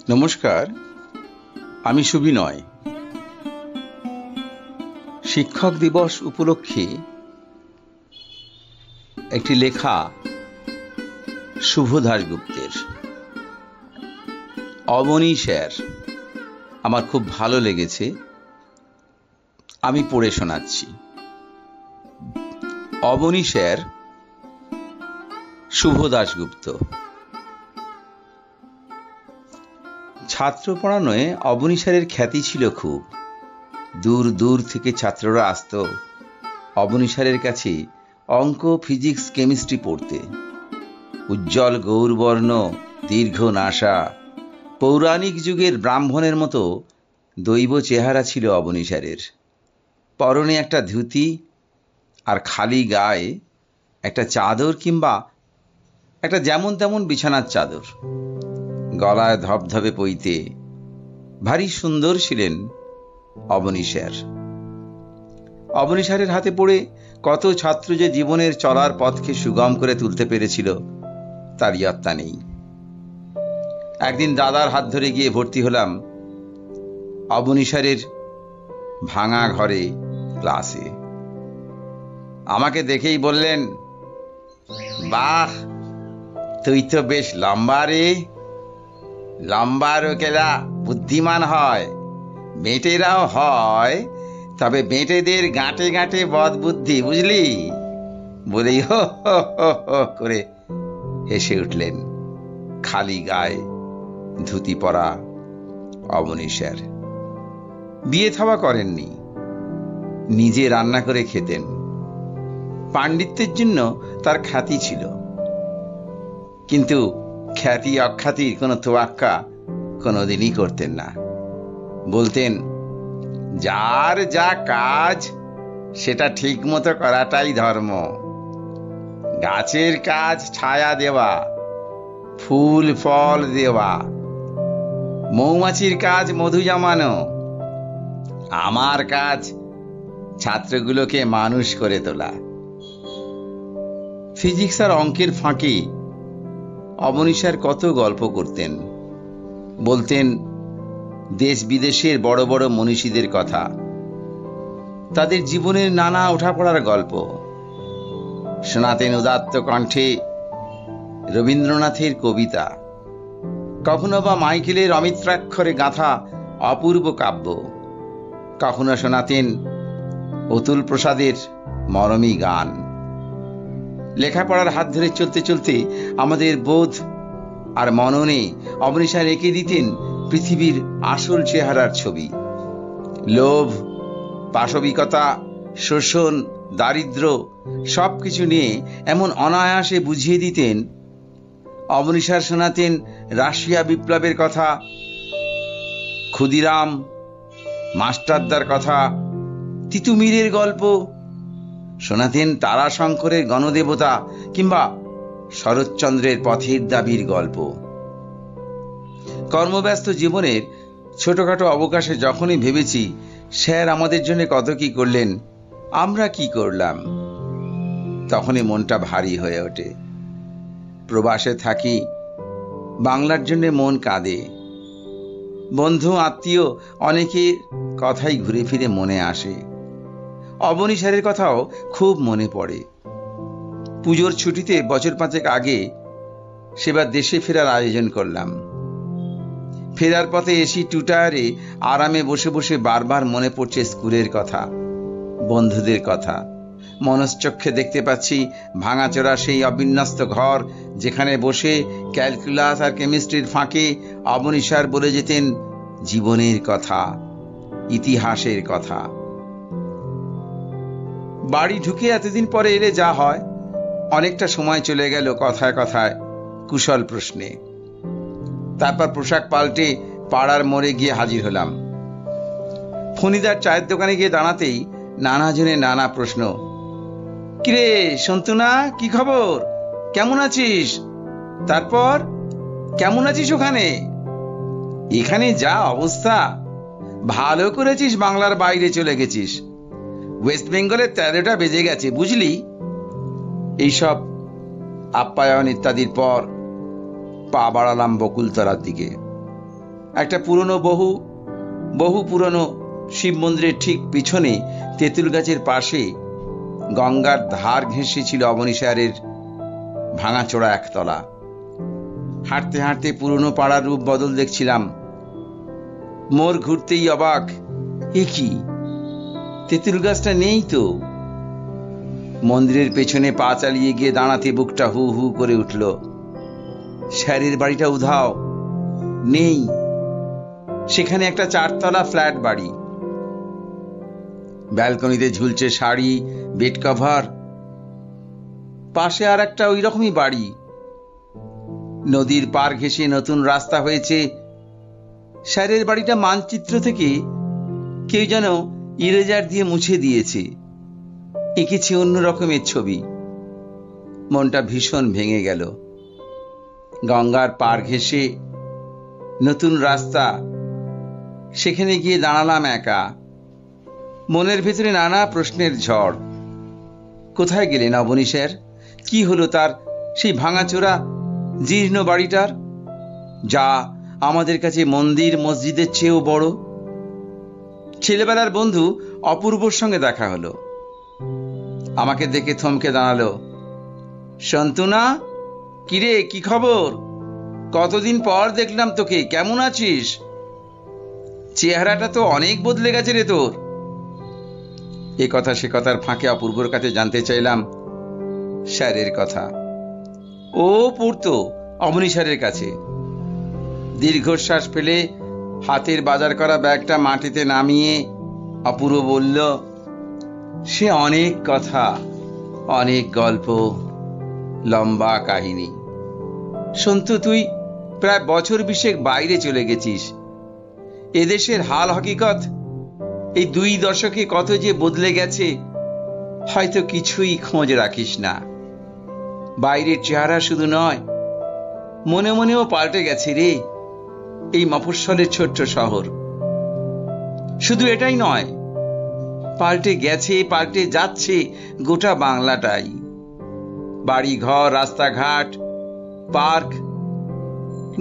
নমস্কার, আমি সুবিনয়। শিক্ষক দিবস উপলক্ষে একটি লেখা শুভ দাশগুপ্তের, অবনী স্যার, আমার খুব ভালো লেগেছে। আমি পড়ে শোনাচ্ছি। অবনী স্যার, শুভ দাশগুপ্ত। ছাত্র পড়ানোয় অবনী স্যারের খ্যাতি ছিল খুব। দূর দূর থেকে ছাত্ররা আসত অবনী স্যারের কাছে অঙ্ক, ফিজিক্স, কেমিস্ট্রি পড়তে। উজ্জ্বল গৌরবর্ণ, দীর্ঘ নাসা, পৌরাণিক যুগের ব্রাহ্মণের মতো দৈব চেহারা ছিল অবনী স্যারের। পরনে একটা ধুতি আর খালি গায়ে একটা চাদর কিংবা একটা যেমন তেমন বিছানার চাদর, গলায় ধবধবে পইতে। ভারী সুন্দর ছিলেন অবনী স্যার। অবনী স্যারের হাতে পড়ে কত ছাত্র যে জীবনের চলার পথকে সুগম করে তুলতে পেরেছিল তার ইয়ত্তা নেই। একদিন দাদার হাত ধরে গিয়ে ভর্তি হলাম অবনী স্যারের ভাঙা ঘরে ক্লাসে। আমাকে দেখেই বললেন, বাহ, তুই তো বেশ লম্বা রে। লম্বা লোকেরা বুদ্ধিমান হয়, বেটেরাও হয়, তবে বেটেদের গাঁটে গাঁটে বদ বুদ্ধি, বুঝলি? বলেই হো হো হো হো করে হেসে উঠলেন খালি গায়ে ধুতি পরা অবনী স্যার। বিয়ে থাওয়া করেননি, নিজে রান্না করে খেতেন। পাণ্ডিত্যের জন্য তার খ্যাতি ছিল, কিন্তু খ্যাতি অখ্যাতির কোনো তোয়াক্কা কোনোদিনই করতেন না। বলতেন, যার যা কাজ সেটা ঠিক মতো করাটাই ধর্ম। গাছের কাজ ছায়া দেওয়া, ফুল ফল দেওয়া, মৌমাছির কাজ মধু জমানো, আমার কাজ ছাত্রগুলোকে মানুষ করে তোলা। ফিজিক্স আর অঙ্কের ফাঁকে অবনী স্যার কত গল্প করতেন। বলতেন দেশ বিদেশের বড় বড় মনীষীদের কথা, তাদের জীবনের নানা ওঠাপড়ার গল্প। শোনাতেন উদাত্ত কণ্ঠে রবীন্দ্রনাথের কবিতা, কখনো বা মাইকেলের অমিত্রাক্ষরে গাঁথা অপূর্ব কাব্য, কখনো শোনাতেন অতুল প্রসাদের মরমী গান। লেখাপড়ার হাত ধরে চলতে চলতে আমাদের বোধ আর মননে অবনী স্যার এঁকে দিতেন পৃথিবীর আসল চেহারার ছবি। লোভ, পাশবিকতা, শোষণ, দারিদ্র্য সবকিছু নিয়ে এমন অনায়াসে বুঝিয়ে দিতেন। অবনী স্যার শোনাতেন রাশিয়া বিপ্লবের কথা, ক্ষুদিরাম মাস্টারদার কথা, তিতুমিরের গল্প। শোনাতেন তারাশঙ্করের গণদেবতা কিংবা শরৎচন্দ্রের পথের দাবির গল্প। কর্মব্যস্ত জীবনের ছোটখাটো অবকাশে যখনই ভেবেছি স্যার আমাদের জন্য কত কি করলেন, আমরা কি করলাম, তখনই মনটা ভারী হয়ে ওঠে। প্রবাসে থাকি, বাংলার জন্য মন কাঁদে। বন্ধু আত্মীয় অনেকের কথাই ঘুরে ফিরে মনে আসে। অবনী স্যারের কথাও খুব মনে পড়ে। পুজোর ছুটিতে বছর 5 আগে সেবার দেশে ফেরার আয়োজন করলাম। ফেরার পথে এসি টু টায়ারে আরামে বসে বসে বারবার মনে পড়ছে স্কুলের কথা, বন্ধুদের কথা। মনশ্চক্ষে দেখতে পাচ্ছি ভাঙাচোরা সেই অবিন্যস্ত ঘর, যেখানে বসে ক্যালকুলাস আর কেমিস্ট্রির ফাঁকে অবনী স্যার বলে যেতেন জীবনের কথা, ইতিহাসের কথা। বাড়ি ঢুকে এতদিন পরে এলে যা হয়, অনেকটা সময় চলে গেল কথায় কথায় কুশল প্রশ্নে। তারপর পোশাক পাল্টে পাড়ার মোড়ে গিয়ে হাজির হলাম। ফণিদার চায়ের দোকানে গিয়ে দাঁড়াতেই নানা জনে নানা প্রশ্ন। কিরে সন্তুনা, কি খবর, কেমন আছিস? তারপর কেমন আছিস ওখানে? এখানে যা অবস্থা, ভালো করেছিস বাংলার বাইরে চলে গেছিস। ওয়েস্ট বেঙ্গলের 13টা বেজে গেছে, বুঝলি? এইসব আপ্যায়ন ইত্যাদির পর পা বাড়ালাম বকুলতলার দিকে। একটা বহু পুরনো শিব মন্দিরের ঠিক পিছনে তেঁতুল গাছের পাশে গঙ্গার ধার ঘেঁষে ছিল অবনীশারের ভাঙাচোরা একতলা। হাঁটতে হাঁটতে পুরনো পাড়ার রূপ বদল দেখছিলাম। মোর ঘুরতেই অবাক, এ কি, তেঁতুল গাছটা নেই তো। মন্দিরের পেছনে পা চালিয়ে গিয়ে দাঁড়াতে বুকটা হু হু করে উঠল। স্যারের বাড়িটা উধাও, নেই। সেখানে একটা 4 তলা ফ্ল্যাট বাড়ি, ব্যালকনিতে ঝুলছে শাড়ি, বেড কভার। পাশে আর একটা ওই রকমই বাড়ি। নদীর পার ঘেঁষে নতুন রাস্তা হয়েছে। স্যারের বাড়িটা মানচিত্র থেকে কেউ যেন ইরেজার দিয়ে মুছে দিয়েছে, এঁকেছে অন্য রকমের ছবি। মনটা ভীষণ ভেঙে গেল। গঙ্গার পার ঘেঁষে নতুন রাস্তা, সেখানে গিয়ে দাঁড়ালাম একা। মনের ভেতরে নানা প্রশ্নের ঝড়। কোথায় গেলেন অবনীশের? কি হলো তার সেই ভাঙাচোরা জীর্ণ বাড়িটার, যা আমাদের কাছে মন্দির মসজিদের চেয়েও বড়? ছেলেবেলার বন্ধু অপূর্বর সঙ্গে দেখা হলো। আমাকে দেখে থমকে দাঁড়ালো। সন্তুনা, কিরে, কি খবর? কতদিন পর দেখলাম তোকে, কেমন আছিস? চেহারাটা তো অনেক বদলে গেছে রে তোর। এ কথা সে কথার ফাঁকে অপূর্বর কাছে জানতে চাইলাম স্যারের কথা। ও পড়তো অবনী স্যারের কাছে। দীর্ঘশ্বাস ফেলে হাতের বাজার করা ব্যাগটা মাটিতে নামিয়ে অপূর্ব বলল, সে অনেক কথা, অনেক গল্প, লম্বা কাহিনী। সন্তু, তুই প্রায় বছর 20 বাইরে চলে গেছিস। এদেশের হাল হকিকত এই 2 দশকে কত যে বদলে গেছে, হয়তো কিছুই খোঁজ রাখিস না। বাইরের চেহারা শুধু নয়, মনে মনেও পাল্টে গেছে রে এই মফস্বলের ছোট্ট শহর। শুধু এটাই নয়, পাল্টে গেছে, পাল্টে যাচ্ছে গোটা বাংলাটাই। বাড়ি ঘর, রাস্তাঘাট, পার্ক,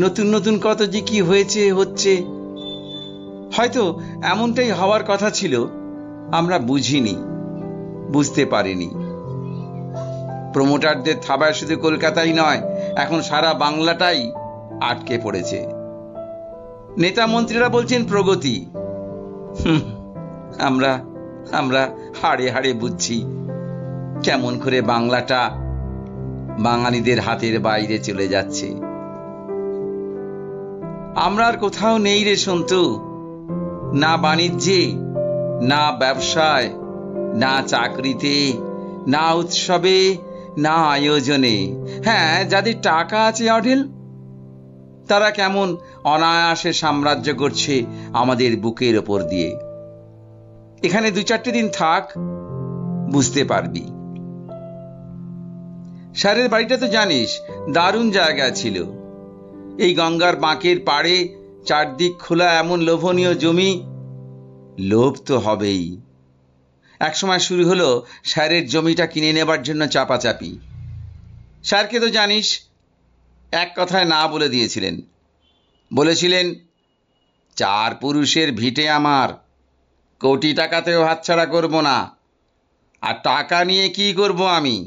নতুন নতুন কত যে কি হয়েছে, হচ্ছে। হয়তো এমনটাই হওয়ার কথা ছিল, আমরা বুঝিনি, বুঝতে পারিনি। প্রমোটারদের থাবায় শুধু কলকাতাই নয়, এখন সারা বাংলাটাই আটকে পড়েছে। নেতা মন্ত্রীরা বলছেন প্রগতি। আমরা আমরা হাড়ে হাড়ে বুঝছি কেমন করে বাংলাটা বাঙালিদের হাতের বাইরে চলে যাচ্ছে। আমরা আর কোথাও নেই রে সন্তু, না বাণিজ্যে, না ব্যবসায়, না চাকরিতে, না উৎসবে, না আয়োজনে। হ্যাঁ, যাদের টাকা আছে অঢেল, তারা কেমন অনায়াসে সাম্রাজ্য করছে আমাদের বুকের ওপর দিয়ে। এখানে 2-4 দিন থাক, বুঝতে পারবি। স্যারের বাড়িটা তো জানিস, দারুণ জায়গা ছিল। এই গঙ্গার বাঁকের পাড়ে চারদিক খোলা এমন লোভনীয় জমি। লোভ তো হবেই। একসময় শুরু হলো স্যারের জমিটা কিনে নেবার জন্য চাপাচাপি। স্যারকে তো জানিস, এক কথায় না বলে দিয়েছিলেন। বলেছিলেন, 4 পুরুষের ভিটে আমার, কোটি টাকাতেও হাতছাড়া করব না। আর টাকা নিয়ে কি করব আমি?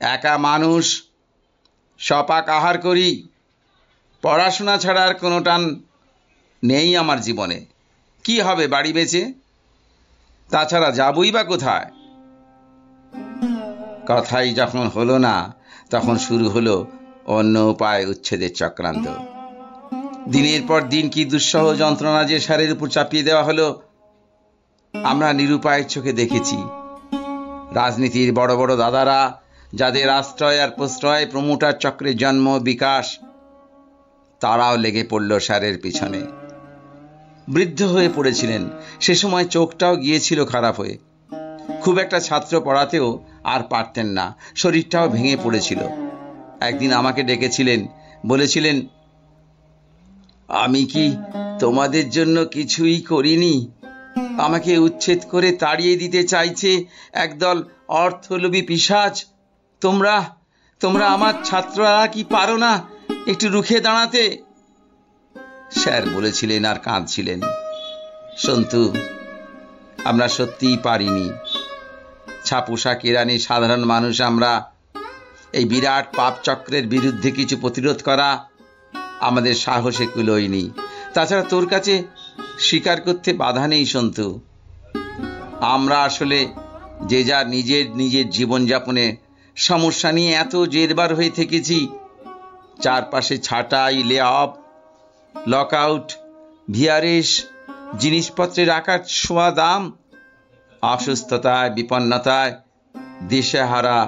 একা মানুষ, সপাক আহার করি। পড়াশোনা ছাড়া আর কোনো টান নেই আমার জীবনে। কি হবে বাড়ি বেচে? তাছাড়া যাবই বা কোথায়? কথাই যখন হলো না, তখন শুরু হলো অন্য উপায় উচ্ছেদের চক্রান্ত। দিনের পর দিন কি দুঃসহ যন্ত্রণা যে স্যারের উপর চাপিয়ে দেওয়া হলো, আমরা নিরুপায়ের চোখে দেখেছি। রাজনীতির বড় বড় দাদারা, যাদের আশ্রয় আর প্রশ্রয় প্রমোটার চক্রের জন্ম বিকাশ, তারাও লেগে পড়ল স্যারের পিছনে। বৃদ্ধ হয়ে পড়েছিলেন, সে সময় চোখটাও গিয়েছিল খারাপ হয়ে। খুব একটা ছাত্র পড়াতেও আর পারতেন না, শরীরটাও ভেঙে পড়েছিল। একদিন আমাকে ডেকেছিলেন, বলেছিলেন, আমি কি তোমাদের জন্য কিছুই করিনি? আমাকে উচ্ছেদ করে তাড়িয়ে দিতে চাইছে একদল অর্থলোভী পিশাচ। তোমরা তোমরা আমার ছাত্ররা কি পারো না একটু রুখে দাঁড়াতে? স্যার বলেছিলেন আর কাঁদছিলেন, সন্তু, আমরা সত্যিই পারিনি। ছাপোষা কেরানি সাধারণ মানুষ আমরা। এই বিরাট পাপ চক্রের বিরুদ্ধে কিছু প্রতিরোধ করা আমাদের সাহসে কুলোয়নি। তাছাড়া তোর কাছে স্বীকার করতে বাধা নেই সন্তু, আমরা আসলে যে যার নিজের নিজের জীবনযাপনে সমস্যা নিয়ে এত জেরবার হয়ে থেকেছি। চারপাশে ছাঁটাই, লে অফ, লক আউট, ভিআরএস, জিনিসপত্রের আকাশ ছোঁয়া দাম, অসুস্থতায়, বিপন্নতায়, দিশেহারা।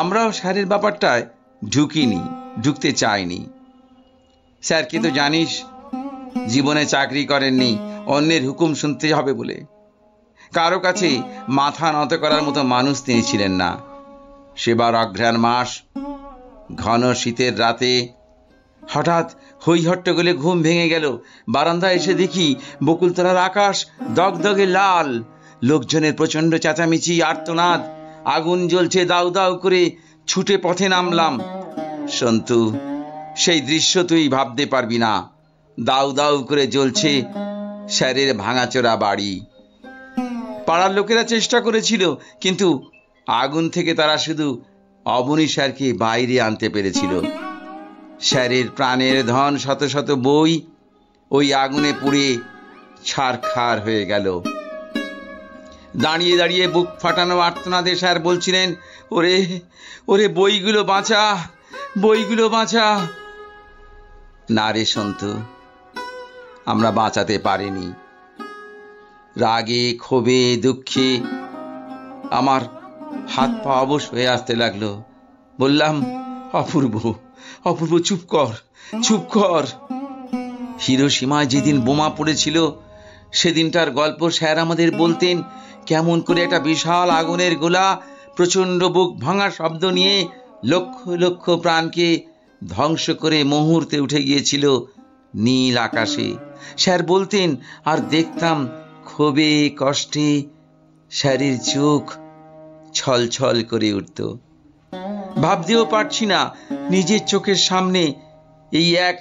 আমরাও স্যারের ব্যাপারটায় ঢুকতে চাইনি। স্যারকে তো জানিস, জীবনে চাকরি করেননি অন্যের হুকুম শুনতে হবে বলে। কারো কাছে মাথা নত করার মতো মানুষ তিনি ছিলেন না। সেবার অঘ্রাণ মাস, ঘন শীতের রাতে হঠাৎ হই হট্টগোলে ঘুম ভেঙে গেল। বারান্দায় এসে দেখি বকুলতলার আকাশ দগদগে লাল, লোকজনের প্রচন্ড চেঁচামেচি, আর্তনাদ, আগুন জ্বলছে দাউ দাউ করে। ছুটে পথে নামলাম। সন্তু, সেই দৃশ্য তুই ভাবতে পারবি না। দাউ দাউ করে জ্বলছে স্যারের ভাঙাচোরা বাড়ি। পাড়ার লোকেরা চেষ্টা করেছিল, কিন্তু আগুন থেকে তারা শুধু অবনী স্যারকে বাইরে আনতে পেরেছিল। স্যারের প্রাণের ধন, শত শত বই ওই আগুনে পুড়ে ছারখার হয়ে গেল। দাঁড়িয়ে দাঁড়িয়ে বুক ফাটানো আর্তনাদে স্যার বলছিলেন, ওরে ওরে, বইগুলো বাঁচা, বইগুলো বাঁচা। না রে সন্তু, আমরা বাঁচাতে পারিনি। রাগে, ক্ষোভে, দুঃখে আমার হাত পা অবশ হয়ে আসতে লাগলো। বললাম, অপূর্ব, অপূর্ব, চুপ কর, চুপ কর। হিরোশিমায় যেদিন বোমা পড়েছিল সেদিনটার গল্প স্যার আমাদের বলতেন। কেমন করে একটা বিশাল আগুনের গোলা প্রচন্ড বুক ভাঙা শব্দ নিয়ে লক্ষ লক্ষ প্রাণকে ধ্বংস করে মুহূর্তে উঠে গিয়েছিল নীল আকাশে। স্যার বলতেন, আর দেখতাম ক্ষোভে, কষ্টে স্যারের চোখ ছলছল করে উঠত। ভাবতেও পারছি না নিজের চোখের সামনে এই এক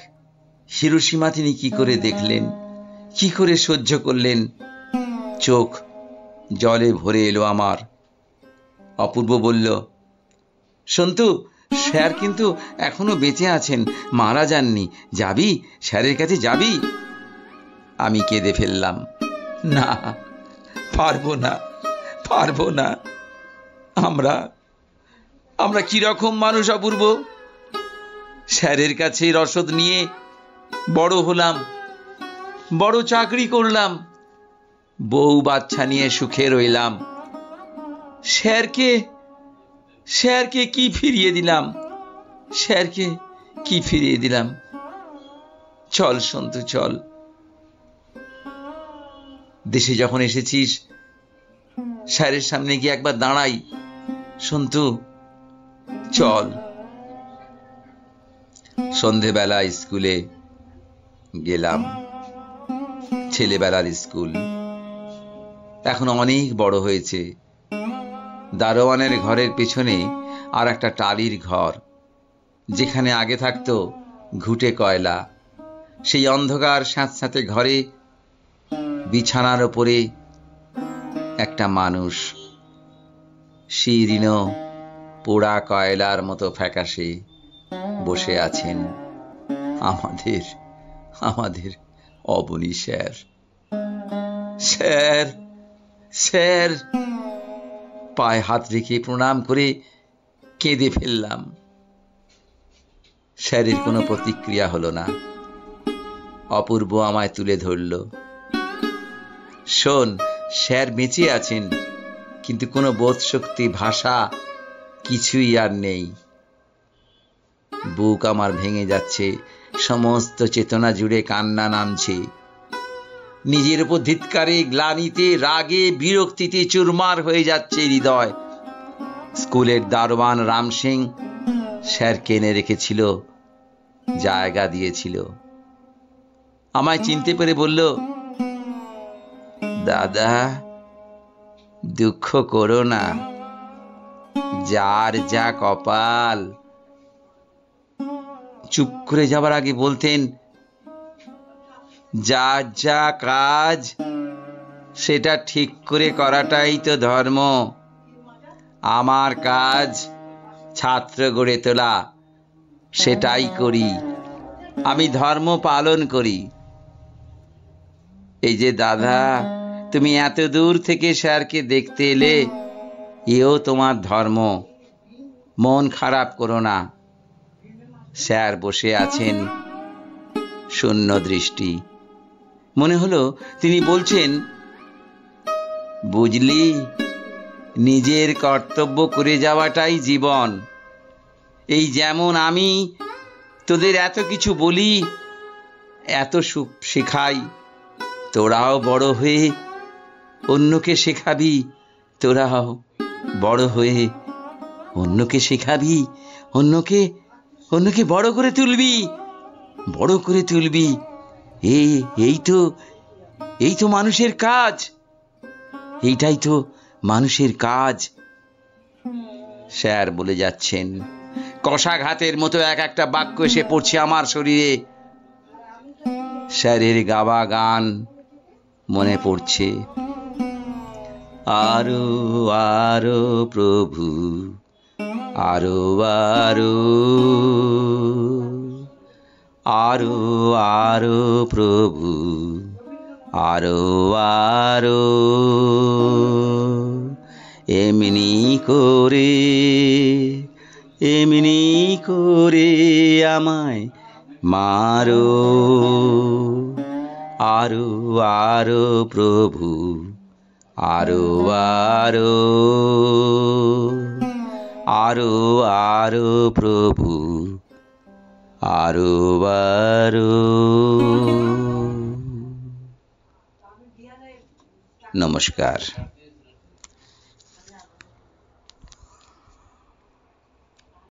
হিরোশিমা তিনি কি করে দেখলেন, কি করে সহ্য করলেন। চোখ জলে ভরে এলো আমার। অপূর্ব বলল, সন্তু, স্যার কিন্তু এখনো বেঁচে আছেন, মারা যাননি। যাবি, স্যারের কাছে যাবি? আমি কেঁদে ফেললাম, না, পারবো না, পারবো না। আমরা কিরকম মানুষ অপূর্ব? স্যারের কাছে রসদ নিয়ে বড় হলাম, বড় চাকরি করলাম, বউ বাচ্চা নিয়ে সুখে রইলাম। স্যারকে কি ফিরিয়ে দিলাম, স্যারকে কি ফিরিয়ে দিলাম। চল সন্তু, চল। দেশে যখন এসেছিস স্যারের সামনে গিয়ে একবার দাঁড়াই। সন্তু, চল। সন্ধেবেলা স্কুলে গেলাম। ছেলেবেলার স্কুল এখন অনেক বড় হয়েছে। দারোয়ানের ঘরের পেছনে আর একটা টালির ঘর, যেখানে আগে থাকতো ঘুটে কয়লা। সেই অন্ধকার স্যাঁতস্যাঁতে ঘরে বিছানার ওপরে একটা মানুষ, শীর্ণ পোড়া কয়লার মতো ফ্যাকাশে বসে আছেন। আমাদের অবনী স্যার। স্যার, স্যার, পায়ে হাত রেখে প্রণাম করে কেঁদে ফেললাম। স্যারের কোনো প্রতিক্রিয়া হলো না। অপূর্ব আমায় তুলে ধরল। শোন, স্যার বেঁচে আছেন, কিন্তু কোনো বোধশক্তি, ভাষা কিছুই আর নেই। বুক আমার ভেঙে যাচ্ছে, সমস্ত চেতনা জুড়ে কান্না নামছে। নিজের উপর ধিক্কারে, গ্লানিতে, রাগে, বিরক্তিতে চুরমার হয়ে যাচ্ছে হৃদয়। স্কুলের দারোয়ান রাম সিং স্যারকে এনে রেখেছিল, জায়গা দিয়েছিল। আমায় চিনতে পেরে বলল, দাদা, দুঃখ করো না, যার যা কপাল। চুপ করে যাবার আগে বলতেন, যার যা কাজ সেটা ঠিক করে করাটাই তো ধর্ম। আমার কাজ ছাত্র গড়ে তোলা, সেটাই করি, আমি ধর্ম পালন করি। এই যে দাদা, তুমি এত দূর থেকে স্যারকে দেখতে এলে, এও তোমার ধর্ম, মন খারাপ করো না। স্যার বসে আছেন শূন্য দৃষ্টি। মনে হলো তিনি বলছেন, বুঝলি, নিজের কর্তব্য করে যাওয়াটাই জীবন। এই যেমন আমি তোদের এত কিছু বলি, এত শেখাই, তোরাও বড় হয়ে অন্যকে শেখাবি। তোরাও বড় হয়ে অন্যকে শেখাবি, অন্যকে বড় করে তুলবি, বড় করে তুলবি। এই তো মানুষের কাজ, এইটাই তো মানুষের কাজ। স্যার বলে যাচ্ছেন, কষাঘাতের মতো এক একটা বাক্য এসে পড়ছে আমার শরীরে। স্যারের গাওয়া গান মনে পড়ছে, আরো আরো প্রভু, আরো আরো, আরো আরো প্রভু, আরো আরো, এমনি করে আমায় মারো, আরো আরো প্রভু, আরো আরো, আরো আরো প্রভু, আরো আরো। নমস্কার।